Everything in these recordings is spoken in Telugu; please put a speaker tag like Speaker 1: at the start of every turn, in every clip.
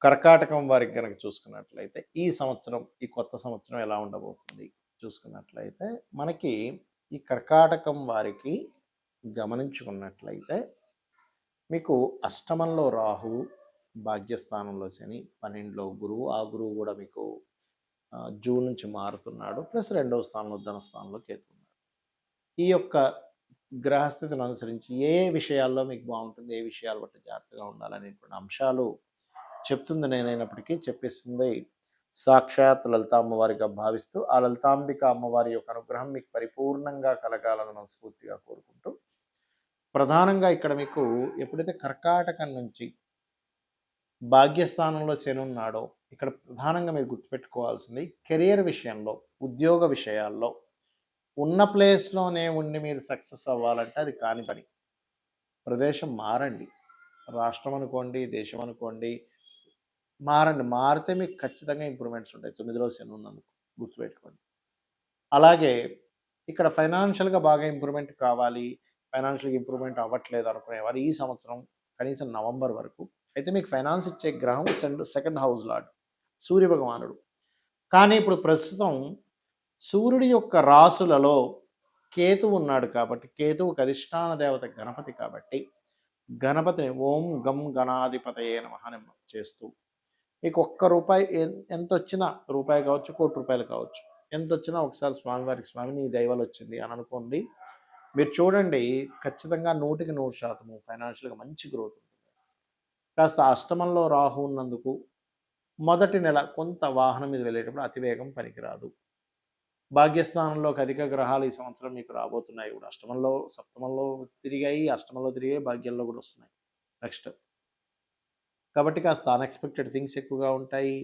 Speaker 1: కర్కాటకం వారికి గనక చూసుకున్నట్లయితే ఈ కొత్త సంవత్సరం ఎలా ఉండబోతుంది చూసుకున్నట్లయితే మనకి ఈ కర్కాటకం వారికి గమనించుకున్నట్లయితే మీకు అష్టమంలో రాహువు, భాగ్యస్థానంలో శని, 12లో గురువు. ఆ గురువు కూడా మీకు జూన్ నుంచి మారుతున్నాడు. ప్లస్ 2వ స్థానంలో ధనస్థానంలో కేతు ఉన్నాడు. ఈ యొక్క గ్రహస్థితిని అనుసరించి ఏ విషయాల్లో మీకు బాగుంటుంది, ఏ విషయాలు బట్టి జాగ్రత్తగా ఉండాలనేటువంటి అంశాలు చెప్తుంది నేనైనప్పటికీ చెప్పిస్తుంది సాక్షాత్ లలిత అమ్మవారిగా భావిస్తూ ఆ లలితాంబిక అమ్మవారి యొక్క అనుగ్రహం మీకు పరిపూర్ణంగా కలగాలని మనస్ఫూర్తిగా కోరుకుంటూ, ప్రధానంగా ఇక్కడ మీకు ఎప్పుడైతే కర్కాటకం నుంచి భాగ్యస్థానంలో శని ఉన్నాడో ఇక్కడ ప్రధానంగా మీరు గుర్తుపెట్టుకోవాల్సింది కెరియర్ విషయంలో, ఉద్యోగ విషయాల్లో ఉన్న ప్లేస్లోనే ఉండి మీరు సక్సెస్ అవ్వాలంటే అది కాని పని. ప్రదేశం మారండి, రాష్ట్రం అనుకోండి, దేశం అనుకోండి, మారండి. మారితే మీకు ఖచ్చితంగా ఇంప్రూవ్మెంట్స్ ఉంటాయి 9లో శని ఉన్నందుకు గుర్తుపెట్టుకోండి. అలాగే ఇక్కడ ఫైనాన్షియల్గా బాగా ఇంప్రూవ్మెంట్ కావాలి, ఫైనాన్షియల్గా ఇంప్రూవ్మెంట్ అవ్వట్లేదు అనుకునేవారు ఈ సంవత్సరం కనీసం నవంబర్ వరకు అయితే మీకు ఫైనాన్స్ ఇచ్చే గ్రహం సెకండ్ హౌస్ లార్డ్ సూర్య భగవానుడు. కానీ ఇప్పుడు ప్రస్తుతం సూర్యుడి యొక్క రాసులలో కేతువు ఉన్నాడు కాబట్టి, కేతువుకు అధిష్టాన దేవత గణపతి కాబట్టి గణపతిని ఓం గం గణాధిపతయే నమః అని చేస్తూ మీకు ఒక్క రూపాయి ఎంత వచ్చినా, రూపాయి కావచ్చు, కోటి రూపాయలు కావచ్చు, ఎంత వచ్చినా ఒకసారి స్వామివారికి స్వామి నీ దైవాలు వచ్చింది అని అనుకోండి. మీరు చూడండి ఖచ్చితంగా 100% ఫైనాన్షియల్గా మంచి గ్రోత్ ఉంటుంది. కాస్త అష్టమంలో రాహు ఉన్నందుకు మొదటి నెల కొంత వాహనం మీద వెళ్ళేటప్పుడు అతివేగం పనికిరాదు. భాగ్యస్థానంలోకి అధిక గ్రహాలు ఈ సంవత్సరం మీకు రాబోతున్నాయి కూడా. అష్టమంలో సప్తమంలో తిరిగాయి, అష్టమంలో తిరిగాయి, భాగ్యంలో కూడా వస్తున్నాయి నెక్స్ట్. కాబట్టి కాస్త అన్ఎక్స్పెక్టెడ్ థింగ్స్ ఎక్కువగా ఉంటాయి.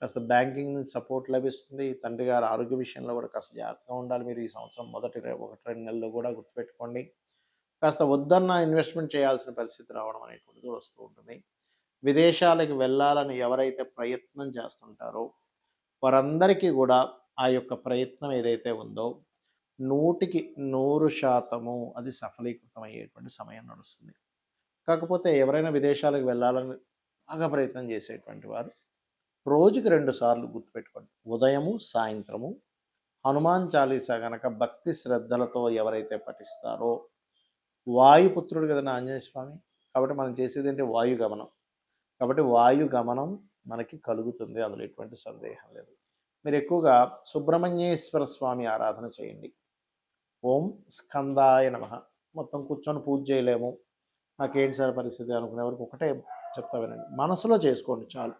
Speaker 1: కాస్త బ్యాంకింగ్ నుంచి సపోర్ట్ లభిస్తుంది. తండ్రి గారి ఆరోగ్య విషయంలో కూడా కాస్త జాగ్రత్తగా ఉండాలి మీరు ఈ సంవత్సరం మొదటి 1-2 నెలలు కూడా గుర్తుపెట్టుకోండి. కాస్త వద్దన్న ఇన్వెస్ట్మెంట్ చేయాల్సిన పరిస్థితి రావడం అనేటువంటిది వస్తూ ఉంటుంది. విదేశాలకు వెళ్ళాలని ఎవరైతే ప్రయత్నం చేస్తుంటారో వారందరికీ కూడా ఆ యొక్క ప్రయత్నం ఏదైతే ఉందో 100% అది సఫలీకృతమయ్యేటువంటి సమయం నడుస్తుంది. కాకపోతే ఎవరైనా విదేశాలకు వెళ్ళాలని బాగా ప్రయత్నం చేసేటువంటి వారు రోజుకి 2 సార్లు గుర్తుపెట్టుకోండి, ఉదయము సాయంత్రము హనుమాన్ చాలీసా గనక భక్తి శ్రద్ధలతో ఎవరైతే పఠిస్తారో, వాయుపుత్రుడు కదా ఆంజనేయ స్వామి, కాబట్టి మనం చేసేది ఏంటి వాయుగమనం. కాబట్టి వాయుగమనం మనకి కలుగుతుంది, అందులో ఎటువంటి సందేహం లేదు. మీరు ఎక్కువగా సుబ్రహ్మణ్యేశ్వర స్వామి ఆరాధన చేయండి. ఓం స్కందాయ నమః. మొత్తం కూర్చొని పూజ చేయలేము, నాకేంటి సార్ పరిస్థితి అనుకునే వరకు ఒకటే చెప్తా వినండి, మనసులో చేసుకోండి చాలు.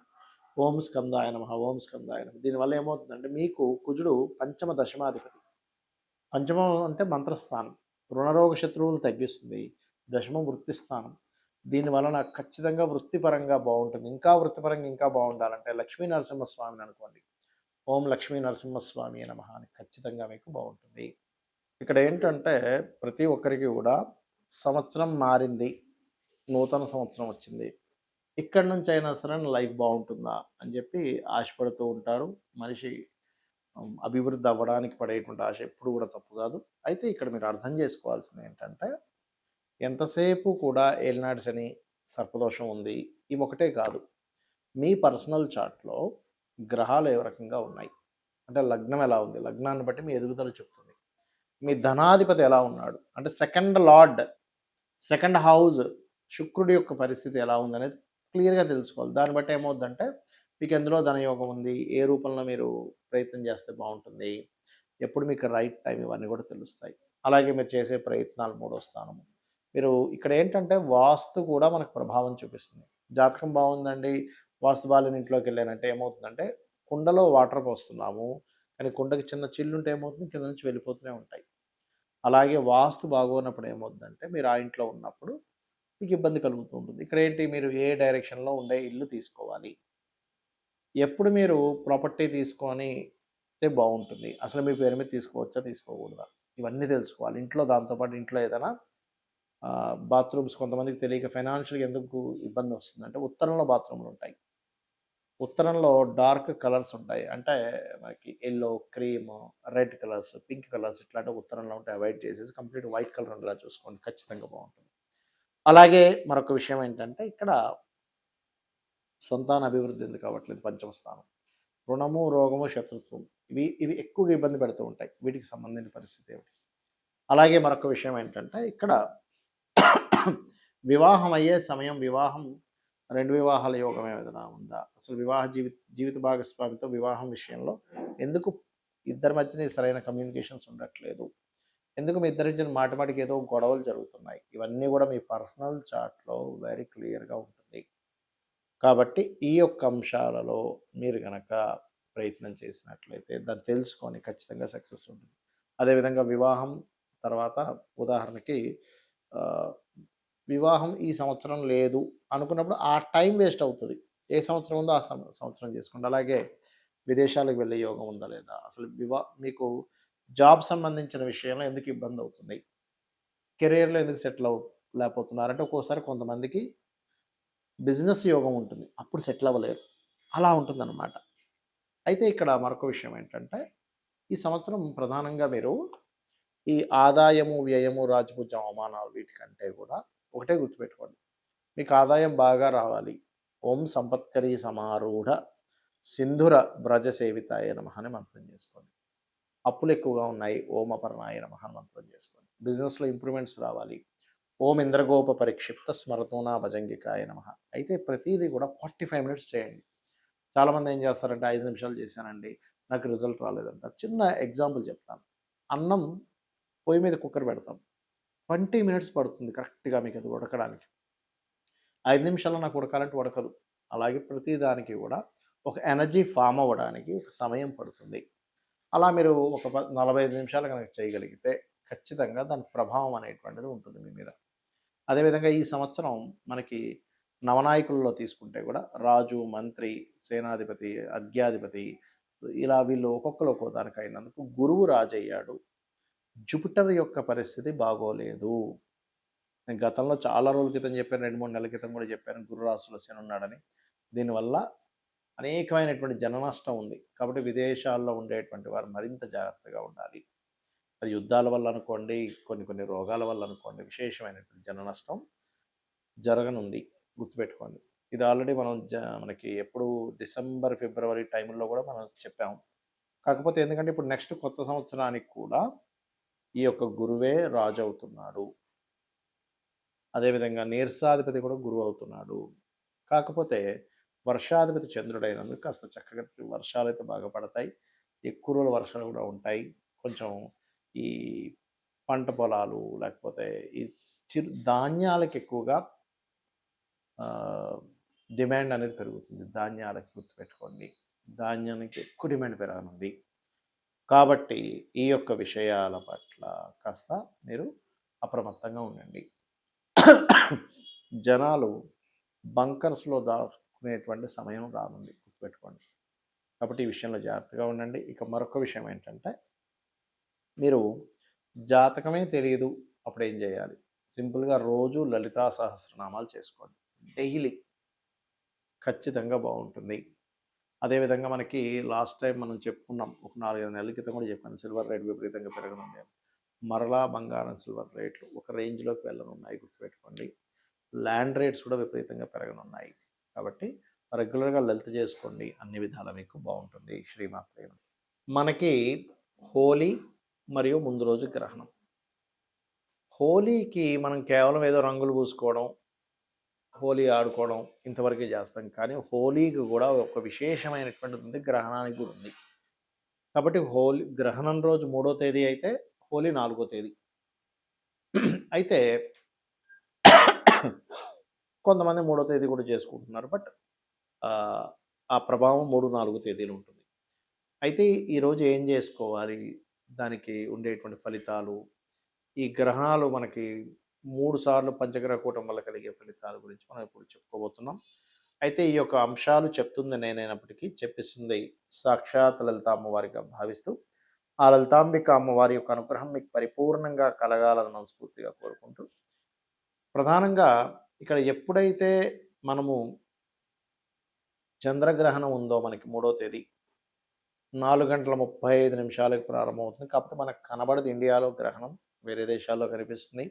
Speaker 1: ఓం స్కందాయ నమః, ఓం స్కందాయ నమః. దీనివల్ల ఏమవుతుందంటే మీకు కుజుడు పంచమ దశమాధిపతి. పంచమం అంటే మంత్రస్థానం, రుణరోగ శత్రువులు తగ్గిస్తుంది. దశమం వృత్తిస్థానం. దీనివలన ఖచ్చితంగా వృత్తిపరంగా బాగుంటుంది. ఇంకా వృత్తిపరంగా ఇంకా బాగుండాలంటే లక్ష్మీ నరసింహస్వామిని అనుకోండి. ఓం లక్ష్మీ నరసింహస్వామి నమః అని ఖచ్చితంగా మీకు బాగుంటుంది. ఇక్కడ ఏంటంటే ప్రతి ఒక్కరికి కూడా సంవత్సరం మారింది, నూతన సంవత్సరం వచ్చింది, ఇక్కడి నుంచి అయినా సరే లైఫ్ బాగుంటుందా అని చెప్పి ఆశపడుతూ ఉంటారు. మనిషి అభివృద్ధి అవ్వడానికి పడేటువంటి ఆశ ఎప్పుడు కూడా తప్పు కాదు. అయితే ఇక్కడ మీరు అర్థం చేసుకోవాల్సింది ఏంటంటే ఎంతసేపు కూడా ఏలినాటి శని, సర్పదోషం ఉంది, ఇవి ఒకటే కాదు, మీ పర్సనల్ చార్ట్లో గ్రహాలు ఏ రకంగా ఉన్నాయి అంటే లగ్నం ఎలా ఉంది, లగ్నాన్ని బట్టి మీ ఎదుగుదల చెప్తుంది. మీ ధనాధిపతి ఎలా ఉన్నాడు అంటే సెకండ్ లార్డ్, సెకండ్ హౌస్ శుక్రుడి యొక్క పరిస్థితి ఎలా ఉందనేది క్లియర్గా తెలుసుకోవాలి. దాన్ని బట్టి ఏమవుద్దంటే మీకు ఎందులో ధనయోగం ఉంది, ఏ రూపంలో మీరు ప్రయత్నం చేస్తే బాగుంటుంది, ఎప్పుడు మీకు రైట్ టైం, ఇవన్నీ కూడా తెలుస్తాయి. అలాగే మీరు చేసే ప్రయత్నాలు 3వ స్థానము. మీరు ఇక్కడ ఏంటంటే వాస్తు కూడా మనకు ప్రభావం చూపిస్తుంది. జాతకం బాగుందండి, వాస్తు బాలేని ఇంట్లోకి వెళ్ళానంటే ఏమవుతుందంటే కుండలో వాటర్ పోస్తున్నాము, కానీ కుండకి చిన్న చిల్లుంటే ఏమవుతుంది కింద నుంచి వెళ్ళిపోతూనే ఉంటాయి. అలాగే వాస్తు బాగోనప్పుడు ఏమవుతుందంటే మీరు ఆ ఇంట్లో ఉన్నప్పుడు మీకు ఇబ్బంది కలుగుతూ ఉంటుంది. ఇక్కడ ఏంటి, మీరు ఏ డైరెక్షన్లో ఉండే ఇల్లు తీసుకోవాలి, ఎప్పుడు మీరు ప్రాపర్టీ తీసుకొని బాగుంటుంది, అసలు మీ పేరు మీద తీసుకోవచ్చా తీసుకోకూడదా, ఇవన్నీ తెలుసుకోవాలి. ఇంట్లో దాంతోపాటు ఇంట్లో ఏదైనా బాత్రూమ్స్ కొంతమందికి తెలియక ఫైనాన్షియల్గా ఎందుకు ఇబ్బంది వస్తుందంటే ఉత్తరంలో బాత్రూమ్లు ఉంటాయి, ఉత్తరంలో డార్క్ కలర్స్ ఉంటాయి, అంటే మనకి yellow, cream, red colours, pink colours ఇట్లాంటి ఉత్తరంలో ఉంటే అవాయిడ్ చేసేసి కంప్లీట్ వైట్ కలర్ ఉండేలా చూసుకోండి, ఖచ్చితంగా బాగుంటుంది. అలాగే మరొక విషయం ఏంటంటే ఇక్కడ సంతాన అభివృద్ధి ఎందుకు అవ్వట్లేదు? పంచమ స్థానం. రుణము, రోగము, శత్రుత్వం ఇవి ఎక్కువగా ఇబ్బంది పెడుతూ ఉంటాయి. వీటికి సంబంధించిన పరిస్థితి ఏమిటి? అలాగే మరొక విషయం ఏంటంటే ఇక్కడ వివాహం అయ్యే సమయం, వివాహం 2 వివాహాల యోగం ఏదైనా ఉందా? అసలు వివాహ జీవిత భాగస్వామితో వివాహం విషయంలో ఎందుకు ఇద్దరి మధ్యన సరైన కమ్యూనికేషన్స్ ఉండట్లేదు? ఎందుకు మీ ఇద్దరి మధ్యన మాటిమాటికి ఏదో గొడవలు జరుగుతున్నాయి? ఇవన్నీ కూడా మీ పర్సనల్ చార్ట్‌లో వెరీ క్లియర్‌గా ఉంటుంది. కాబట్టి ఈ యొక్క అంశాలలో మీరు గనక ప్రయత్నం చేసినట్లయితే దాన్ని తెలుసుకొని ఖచ్చితంగా సక్సెస్ ఉంటుంది. అదేవిధంగా వివాహం తర్వాత ఉదాహరణకి వివాహం ఈ సంవత్సరం లేదు అనుకున్నప్పుడు ఆ టైం వేస్ట్ అవుతుంది. ఏ సంవత్సరం ఉందో ఆ సంవత్సరం చేసుకోండి. అలాగే విదేశాలకు వెళ్ళే యోగం ఉందా లేదా? అసలు మీకు జాబ్ సంబంధించిన విషయంలో ఎందుకు ఇబ్బంది అవుతుంది? కెరియర్‌లో ఎందుకు సెటిల్ లేకపోతున్నారంటే ఒక్కోసారి కొంతమందికి బిజినెస్ యోగం ఉంటుంది. అప్పుడు సెటిల్ అవ్వలేరు. అలా ఉంటుందన్నమాట. అయితే ఇక్కడ మరొక విషయం ఏంటంటే, ఈ సంవత్సరం ప్రధానంగా మీరు ఈ ఆదాయము, వ్యయము, రాజపూజ్యం, అవమానాలు వీటికంటే కూడా ఒకటే గుర్తుపెట్టుకోండి. మీకు ఆదాయం బాగా రావాలి. ఓం సంపత్కరీ సమారూఢ సింధుర వ్రజ సేవితాయ నమః అని మంత్రం చేసుకోండి. అప్పులు ఎక్కువగా ఉన్నాయి. ఓం అపర్ణాయ నమః అని మంత్రం చేసుకోండి. బిజినెస్‌లో ఇంప్రూవ్‌మెంట్స్ రావాలి. ఓం ఇంద్రగోప పరిక్షిప్త స్మరతోనా భజంగికాయ నమః. అయితే ప్రతీది కూడా 45 మినిట్స్ చేయండి. చాలామంది ఏం చేస్తారంటే 5 నిమిషాలు చేశానండి, నాకు రిజల్ట్ రాలేదంటారు. చిన్న ఎగ్జాంపుల్ చెప్తాను. అన్నం పొయ్యి మీద కుక్కర్ పెడతాం. 20 మినిట్స్ పడుతుంది కరెక్ట్‌గా మీకు అది ఉడకడానికి. 5 నిమిషాల్లో నాకు ఉడకాలంటే ఉడకదు. అలాగే ప్రతి దానికి కూడా ఒక ఎనర్జీ ఫార్మ్ అవ్వడానికి ఒక సమయం పడుతుంది. అలా మీరు ఒక 45 నిమిషాలు కనుక చేయగలిగితే ఖచ్చితంగా దాని ప్రభావం అనేటువంటిది ఉంటుంది మీ మీద. అదేవిధంగా ఈ సంవత్సరం మనకి నవనాయకుల్లో తీసుకుంటే కూడా రాజు, మంత్రి, సేనాధిపతి, అర్ఘ్యాధిపతి ఇలా వీళ్ళు ఒక్కొక్కరు ఒక్కో దానికి అయినందుకు గురువు రాజయ్యాడు. జూపిటర్ యొక్క పరిస్థితి బాగోలేదు. నేను గతంలో చాలా రోజుల క్రితం చెప్పాను, 2-3 నెలల క్రితం కూడా చెప్పాను గురు రాశిలో శని ఉన్నాడని. దీనివల్ల అనేకమైనటువంటి జన నష్టం ఉంది. కాబట్టి విదేశాల్లో ఉండేటువంటి వారు మరింత జాగ్రత్తగా ఉండాలి. అది యుద్ధాల వల్ల అనుకోండి, కొన్ని రోగాల వల్ల అనుకోండి, విశేషమైనటువంటి జన నష్టం జరగనుంది. గుర్తుపెట్టుకోండి. ఇది ఆల్రెడీ మనం మనకి ఎప్పుడు డిసెంబర్, ఫిబ్రవరి టైంలో కూడా మనం చెప్పాము. కాకపోతే ఎందుకంటే ఇప్పుడు నెక్స్ట్ కొత్త సంవత్సరానికి కూడా ఈ యొక్క గురువే రాజు అవుతున్నాడు. అదేవిధంగా నీరసాధిపతి కూడా గురువు అవుతున్నాడు. కాకపోతే వర్షాధిపతి చంద్రుడైనందుకు కాస్త చక్కగా వర్షాలైతే బాగా పడతాయి. ఎక్కువ రోజుల వర్షాలు కూడా ఉంటాయి. కొంచెం ఈ పంట పొలాలు లేకపోతే ఈ ధాన్యాలకు ఎక్కువగా డిమాండ్ అనేది పెరుగుతుంది. ధాన్యాలకు గుర్తుపెట్టుకోండి. ధాన్యానికి ఎక్కువ డిమాండ్ పెరగనుంది. కాబట్టి ఈ యొక్క విషయాల పట్ల కాస్త మీరు అప్రమత్తంగా ఉండండి. జనాలు బంకర్స్‌లో దాక్కునేటువంటి సమయం రానుంది. గుర్తుపెట్టుకోండి. కాబట్టి ఈ విషయంలో జాగ్రత్తగా ఉండండి. ఇక మరొక విషయం ఏంటంటే, మీరు జాతకమే తెలియదు అప్పుడేం చేయాలి? సింపుల్‌గా రోజు లలితా సహస్రనామాలు చేసుకోండి. డైలీ ఖచ్చితంగా బాగుంటుంది. అదేవిధంగా మనకి లాస్ట్ టైం మనం చెప్పుకున్నాం. ఒక 4-5 నెలల క్రితం కూడా చెప్పాను. సిల్వర్ రేట్ విపరీతంగా పెరగనుంది. మరలా బంగారం, సిల్వర్ రేట్లు ఒక రేంజ్‌లోకి వెళ్ళనున్నాయి. గుర్తుపెట్టుకోండి. ల్యాండ్ రేట్స్ కూడా విపరీతంగా పెరగనున్నాయి. కాబట్టి రెగ్యులర్‌గా లలిత చేసుకోండి. అన్ని విధాలా మీకు బాగుంటుంది. శ్రీమాత్రే నమః. మనకి హోలీ మరియు ముందు రోజు గ్రహణం. హోలీకి మనం కేవలం ఏదో రంగులు పూసుకోవడం, హోలీ ఆడుకోవడం ఇంతవరకే చేస్తాం. కానీ హోలీకి కూడా ఒక విశేషమైనటువంటిది ఉంది. గ్రహణానికి కూడా ఉంది. కాబట్టి హోలీ గ్రహణం రోజు 3వ తేదీ అయితే హోలీ 4వ తేదీ. అయితే కొంతమంది 3వ తేదీ కూడా చేసుకుంటున్నారు. బట్ ఆ ప్రభావం 3, 4 తేదీలు ఉంటుంది. అయితే ఈరోజు ఏం చేసుకోవాలి? దానికి ఉండేటువంటి ఫలితాలు, ఈ గ్రహణాలు మనకి 3 సార్లు పంచగ్రహ కూటం వల్ల కలిగే ఫలితాల గురించి మనం ఇప్పుడు చెప్పుకోబోతున్నాం. అయితే ఈ యొక్క అంశాలు చెప్తుంది నేనైనప్పటికీ చెప్పిస్తుంది సాక్షాత్ లలిత అమ్మవారిగా భావిస్తూ, ఆ లలితాంబిక అమ్మవారి యొక్క అనుగ్రహం మీకు పరిపూర్ణంగా కలగాలని మనస్ఫూర్తిగా కోరుకుంటూ, ప్రధానంగా ఇక్కడ ఎప్పుడైతే మనము చంద్రగ్రహణం ఉందో మనకి 3వ తేదీ 4:35 ప్రారంభమవుతుంది. కాకపోతే మనకు కనబడదు ఇండియాలో గ్రహణం. వేరే దేశాల్లో కనిపిస్తుంది.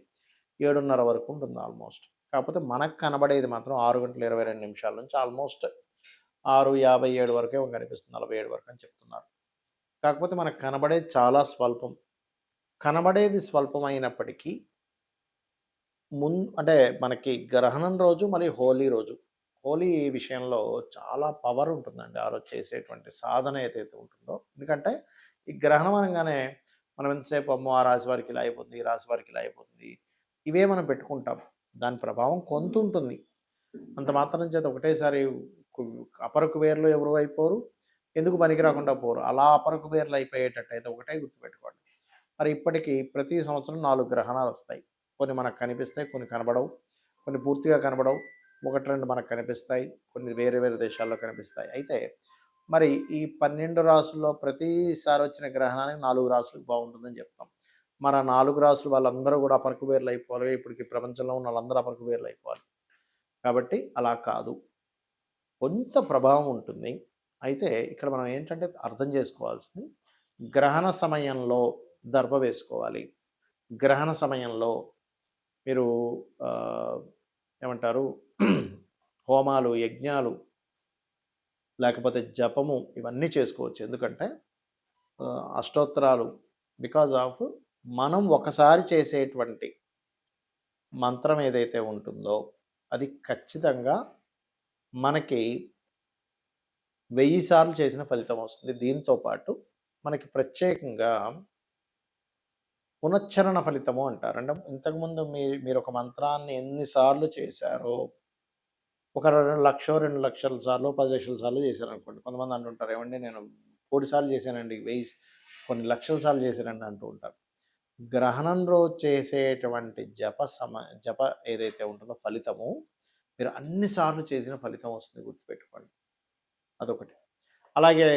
Speaker 1: 7:30 వరకు ఉంటుంది ఆల్మోస్ట్. కాకపోతే మనకు కనబడేది మాత్రం 6:22 నుంచి ఆల్మోస్ట్ 6:57 వరకే కనిపిస్తుంది, 47 వరకు అని చెప్తున్నారు. కాకపోతే మనకు కనబడేది చాలా స్వల్పం. కనబడేది స్వల్పమైనప్పటికీ అంటే మనకి గ్రహణం రోజు మరియు హోలీ రోజు. హోలీ విషయంలో చాలా పవర్ ఉంటుందండి. ఆ రోజు చేసేటువంటి సాధన ఏదైతే ఉంటుందో. ఎందుకంటే ఈ గ్రహణం అనంగానే మనం ఎంతసేపు అమ్మో! ఆ రాశి వారికి ఇలా అయిపోతుంది, ఈ రాశి వారికి ఇలా అయిపోతుంది. ఇవే మనం పెట్టుకుంటాం. దాని ప్రభావం కొంతుంటుంది. అంత మాత్రం చేత ఒకటేసారి కు అపర కుబేరులు ఎవరు అయిపోరు. ఎందుకు పనికి రాకుండా పోరు. అలా అపర కుబేరులు అయిపోయేటట్టయితే ఒకటే గుర్తుపెట్టుకోండి. మరి ఇప్పటికి ప్రతి సంవత్సరం 4 గ్రహణాలొస్తాయి. కొన్ని మనకు కనిపిస్తాయి, కొన్ని కనబడవు. కొన్ని పూర్తిగా కనబడవు. 1, 2 మనకు కనిపిస్తాయి. కొన్ని వేరే వేరే దేశాల్లో కనిపిస్తాయి. అయితే మరి ఈ 12 రాసుల్లో ప్రతిసారి వచ్చిన గ్రహణానికి 4 రాసులకు బాగుంటుందని చెప్తాం. మరి ఆ 4 రాసులు వాళ్ళందరూ కూడా అపర కుబేరులు అయిపోవాలి. ఇప్పటికి ప్రపంచంలో ఉన్న వాళ్ళందరూ అపర కుబేరులు అయిపోవాలి. కాబట్టి అలా కాదు. కొంత ప్రభావం ఉంటుంది. అయితే ఇక్కడ మనం ఏంటంటే అర్థం చేసుకోవాల్సింది, గ్రహణ సమయంలో దర్భ వేసుకోవాలి. గ్రహణ సమయంలో మీరు ఏమంటారు హోమాలు, యజ్ఞాలు లేకపోతే జపము ఇవన్నీ చేసుకోవచ్చు. ఎందుకంటే అష్టోత్తరాలు బికాజ్ ఆఫ్ మనం ఒకసారి చేసేటువంటి మంత్రం ఏదైతే ఉంటుందో అది ఖచ్చితంగా మనకి 1000 సార్లు చేసిన ఫలితం వస్తుంది. దీంతో పాటు మనకి ప్రత్యేకంగా పునశ్చరణ ఫలితము అంటారు. అంటే ఇంతకుముందు మీరు ఒక మంత్రాన్ని ఎన్ని సార్లు చేశారో, ఒక 1,00,000 2,00,000 సార్లు 10,00,000 సార్లు చేశారనుకోండి. కొంతమంది అంటుంటారు, ఏమండి నేను 1,00,00,000 సార్లు చేశానండి, 1000 కొన్ని లక్షల సార్లు చేశానండి అంటూ ఉంటారు. గ్రహణం రోజు చేసేటువంటి జప ఏదైతే ఉంటుందో ఫలితము, మీరు అన్ని సార్లు చేసిన ఫలితం వస్తుంది, గుర్తుపెట్టుకోండి. అదొకటి. అలాగే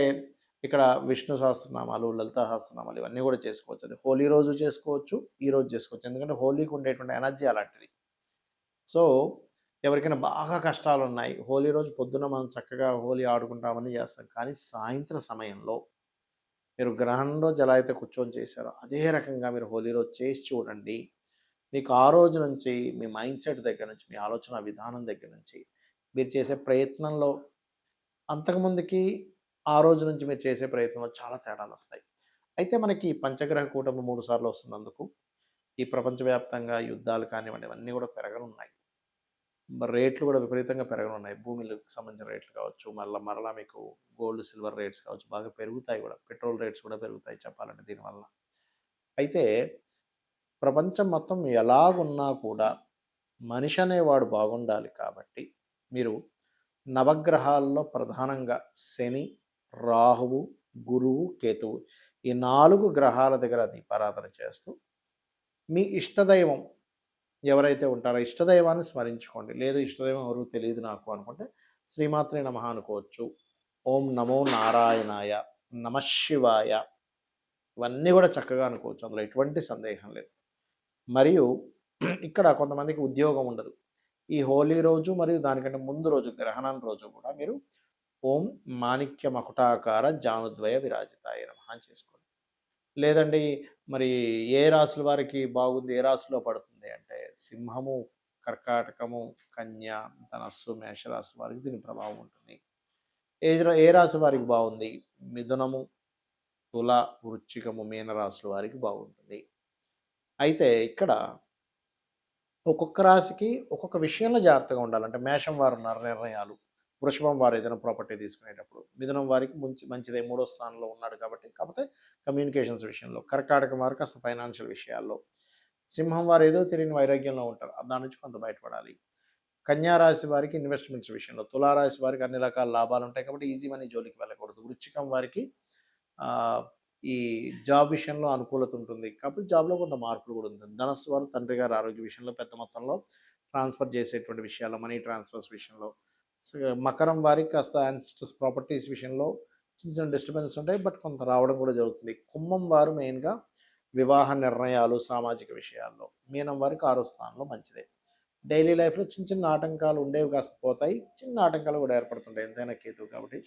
Speaker 1: ఇక్కడ విష్ణు సహస్రనామాలు, లలితా సహస్రనామాలు ఇవన్నీ కూడా చేసుకోవచ్చు. అది హోలీ రోజు చేసుకోవచ్చు, ఈ రోజు చేసుకోవచ్చు. ఎందుకంటే హోలీకి ఉండేటువంటి ఎనర్జీ అలాంటిది. సో ఎవరికైనా బాగా కష్టాలున్నాయి, హోలీ రోజు పొద్దున మనం చక్కగా హోలీ ఆడుకుంటామని చేస్తాం. కానీ సాయంత్రం సమయంలో మీరు గ్రహణం రోజు ఎలా అయితే కూర్చొని చేశారో అదే రకంగా మీరు హోలీ రోజు చేసి చూడండి. మీకు ఆ రోజు నుంచి మీ మైండ్ సెట్ దగ్గర నుంచి, మీ ఆలోచన విధానం దగ్గర నుంచి, మీరు చేసే ప్రయత్నంలో అంతకుముందుకి ఆ రోజు నుంచి మీరు చేసే ప్రయత్నంలో చాలా తేడాలొస్తాయి. అయితే మనకి పంచగ్రహ కూటమి 3 సార్లు వస్తున్నందుకు ఈ ప్రపంచవ్యాప్తంగా యుద్ధాలు కానివ్వండి ఇవన్నీ కూడా పెరగనున్నాయి. రేట్లు కూడా విపరీతంగా పెరగనున్నాయి. భూమికి సంబంధించిన రేట్లు కావచ్చు, మరలా మీకు గోల్డ్, సిల్వర్ రేట్స్ కావచ్చు బాగా పెరుగుతాయి కూడా. పెట్రోల్ రేట్స్ కూడా పెరుగుతాయి చెప్పాలంటే దీనివల్ల. అయితే ప్రపంచం మొత్తం ఎలాగున్నా కూడా మనిషి అనేవాడు బాగుండాలి కాబట్టి మీరు నవగ్రహాల్లో ప్రధానంగా శని, రాహువు, గురువు, కేతువు ఈ 4 గ్రహాల దగ్గర దీపారాధన చేస్తూ మీ ఇష్టదైవం ఎవరైతే ఉంటారో ఇష్టదైవాన్ని స్మరించుకోండి. లేదు ఇష్టదైవం ఎవరు తెలియదు నాకు అనుకుంటే శ్రీమాత్రే నమః అనుకోవచ్చు. ఓం నమో నారాయణాయ, నమఃశివాయ ఇవన్నీ కూడా చక్కగా అనుకోవచ్చు. అందులో ఎటువంటి సందేహం లేదు. మరియు ఇక్కడ కొంతమందికి ఉద్యోగం ఉండదు. ఈ హోలీ రోజు మరియు దానికంటే ముందు రోజు గ్రహణం రోజు కూడా మీరు ఓం మాణిక్య మకుటాకార జానుద్వయ విరాజితాయ నమః అని చేసుకోండి. లేదండి మరి ఏ రాశుల వారికి బాగుంది, ఏ రాశిలో పడుతుంది అంటే సింహము, కర్కాటకము, కన్య, ధనస్సు, మేషరాశి వారికి దీని ప్రభావం ఉంటుంది. ఏ రాశి వారికి బాగుంది, మిథునము, తుల, వృశ్చికము, మీన రాశుల వారికి బాగుంటుంది. అయితే ఇక్కడ ఒక్కొక్క రాశికి ఒక్కొక్క విషయంలో జాగ్రత్తగా ఉండాలి. అంటే మేషం వారు ఉన్నారు నిర్ణయాలు, వృషభం వారు ఏదైనా ప్రాపర్టీ తీసుకునేటప్పుడు, మిథునం వారికి మంచిదే 3వ స్థానంలో ఉన్నాడు కాబట్టి, కాకపోతే కమ్యూనికేషన్స్ విషయంలో, కర్కాటకం వారికి అసలు ఫైనాన్షియల్ విషయాల్లో, సింహం వారు ఏదో తెలియని వైరాగ్యంలో ఉంటారు, దాని నుంచి కొంత బయటపడాలి. కన్యా రాశి వారికి ఇన్వెస్ట్మెంట్స్ విషయంలో, తులారాశి వారికి అన్ని రకాల లాభాలు ఉంటాయి కాబట్టి ఈజీ మనీ జోలికి వెళ్ళకూడదు. వృశ్చికం వారికి ఈ జాబ్ విషయంలో అనుకూలత ఉంటుంది కాకపోతే జాబ్లో కొంత మార్పులు కూడా ఉంటుంది. ధనస్సు వారు తండ్రి గారి ఆరోగ్య విషయంలో పెద్ద మొత్తంలో ట్రాన్స్ఫర్ చేసేటువంటి విషయాల్లో, మనీ ట్రాన్స్ఫర్స్ విషయంలో. మకరం వారికి కాస్త యాన్సిస్టర్స్ ప్రాపర్టీస్ విషయంలో చిన్న చిన్న డిస్టర్బెన్స్ ఉంటాయి, బట్ కొంత రావడం కూడా జరుగుతుంది. కుంభం వారు మెయిన్గా వివాహ నిర్ణయాలు, సామాజిక విషయాల్లో. మీనం వారికి 6వ స్థానంలో మంచిదే. డైలీ లైఫ్లో చిన్న చిన్న ఆటంకాలు ఉండేవి కాస్త పోతాయి, చిన్న ఆటంకాలు కూడా ఏర్పడుతుంటాయి ఎంతైనా కేతువు కాబట్టి,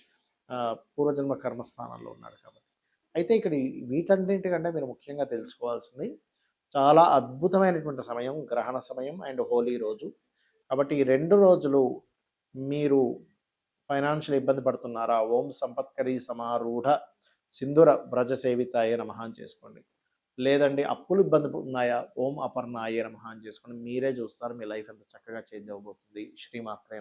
Speaker 1: పూర్వజన్మ కర్మస్థానంలో ఉన్నాడు కాబట్టి. అయితే ఇక్కడ వీటన్నింటికంటే మీరు ముఖ్యంగా తెలుసుకోవాల్సింది చాలా అద్భుతమైనటువంటి సమయం గ్రహణ సమయం అండ్ హోలీ రోజు. కాబట్టి ఈ 2 రోజులు మీరు ఫైనాన్షియల్ ఇబ్బంది పడుతున్నారా? ఓం సంపత్కరీ సమారూఢ సింధుర వ్రజ సేవితాయ నమః అని చేసుకోండి. లేదండి అప్పులు ఇబ్బంది ఉన్నాయా? ఓం అపర్ణాయ నమః అని చేసుకోండి. మీరే చూస్తారు మీ లైఫ్ ఎంత చక్కగా చేంజ్ అవ్వబోతుంది. శ్రీమాత్రే నమః.